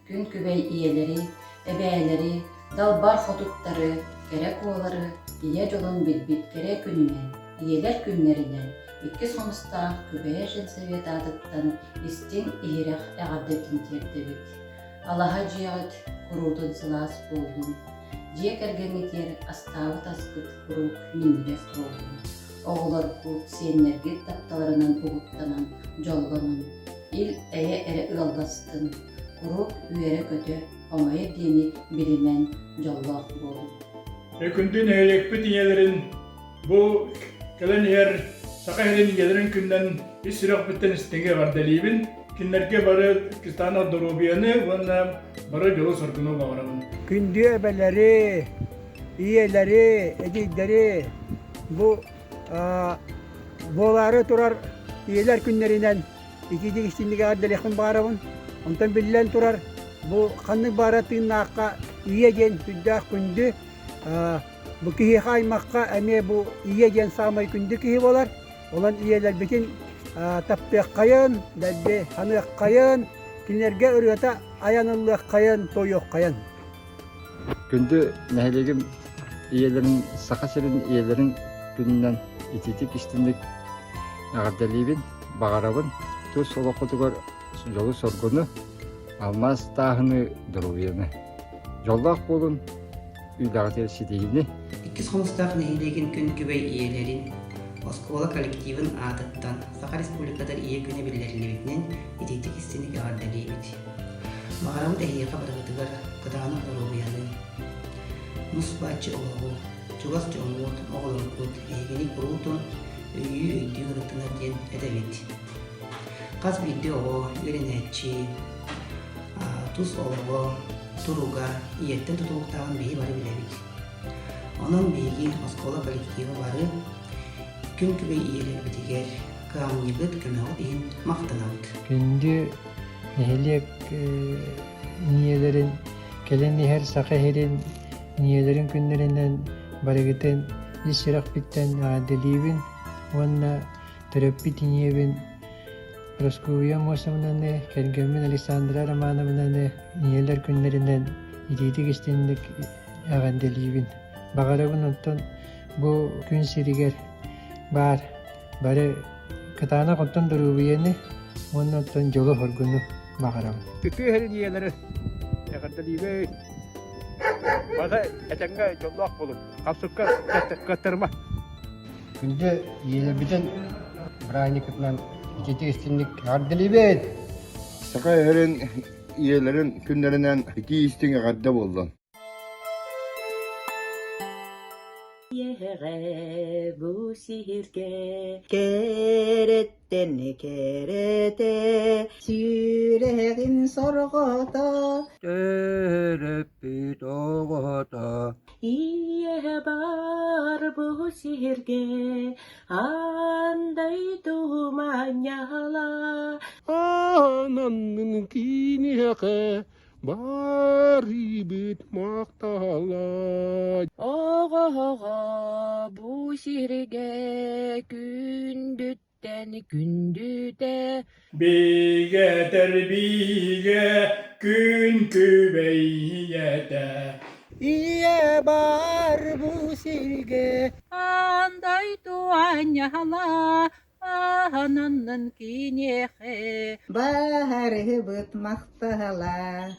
күн күбей иелери, эбәэлери, далбар хотуттары, керек оолары, ие жолун билбит керек күнүнен, иелер күннеринен, икки сонустаах күбэжен совет адыттан истин иһирех эҕардытын тиэрдебит. Алаха дьиэҕит куруудун сылаас буолдум. Дьиэ кэргэҥитиэр астаабыт аскыт курук миннибэс буолдум. Оҕолорбут сиэннэргит тапталарынан угуттанан, дьоллонун, ил эйэ эре ыалластын, курук үөрэ көтө оҥойо диэни билимен дьоллоох буолум. Күндүн элекпит иелерин бу келен ер сакайрын иелерин күнден исирок биттен истеге бардалибин кинлерге бары кистана дорубияны вона бары жолу соргуну багарабын. Күндү эбелери, иелери, эдилдери бу болары турар иелер күннеринен икиди истинлиге ардалекин барабын. Онтан биллен турар бу канны бара тыыннаакка иеген сүддах күндү бу кихи хаймакка эме бу иеген самай күндү кихи болар. Олан иелер битин таппек кайын, дәлде ханық кайын, кинерге үргөтө аяныллык кайын, тойок кайын. Күндү нәһилегим иелерин, сака серин иелерин күнүнөн ититик истиндик агардалибин, багарабын. Ту солокотугар жолу соргуну, алмаз тахыны дурубияны. Жолдак болун, үйдагы сидигини. Икки сонустаах нәһилеген күн күбей иелерин Оскола коллективын адыттан Саха Республикадар ие күнө биллерилибитинен ититик истиник агардалибит. Багарабыт эхиэка барыбытыгар кыдааны орубуяны. Мус бачы ологу, чугас жоңуот, оголоркут, эгени курутун үйү өйдүү ырытынар диэн эдебит. Каз бидди ого, үренетчи, тус олого, туруга, иеттен тутулуктаган бии бары билебит. Онон биги Оскола коллективы бары күн күбей иелер битигер, каамнибыт көмөгөт иин мактанабыт. Күндү нехилек ниелерин, келен нехер сака херин ниелерин күннеринен барыгытын исирак биттен аделибин, онна терапит ниебин Просковия Мосовнаны, Кергемен Александра Романовнаны ниелер күннеринен идитик истинник аганделибин. Багарабын оттон бу күн сиригер бары кытаана контон дурубияны оннотон жолу хоргуну багарабын. Күтүү херин иелери агардалибин. Баса этенге жолдоок болуп, капсыкка каттырма. Күндү иелербитен браникытынан ититик истиндик агардалибин. Сакайрын иелерин күннеринен ити истиң агарда болдун. Yere bu sihirge keretten kerete süreğin sorgota Terepit oğota İye bar bu sihirge anday tumanyala Ananın kiniyeke Baribit maktala Oğa bu sihirge kündüte Bige terbige gün kübeyete. İye bar bu sirge Anday tuanyala ananın kinehe Барыбыт мактала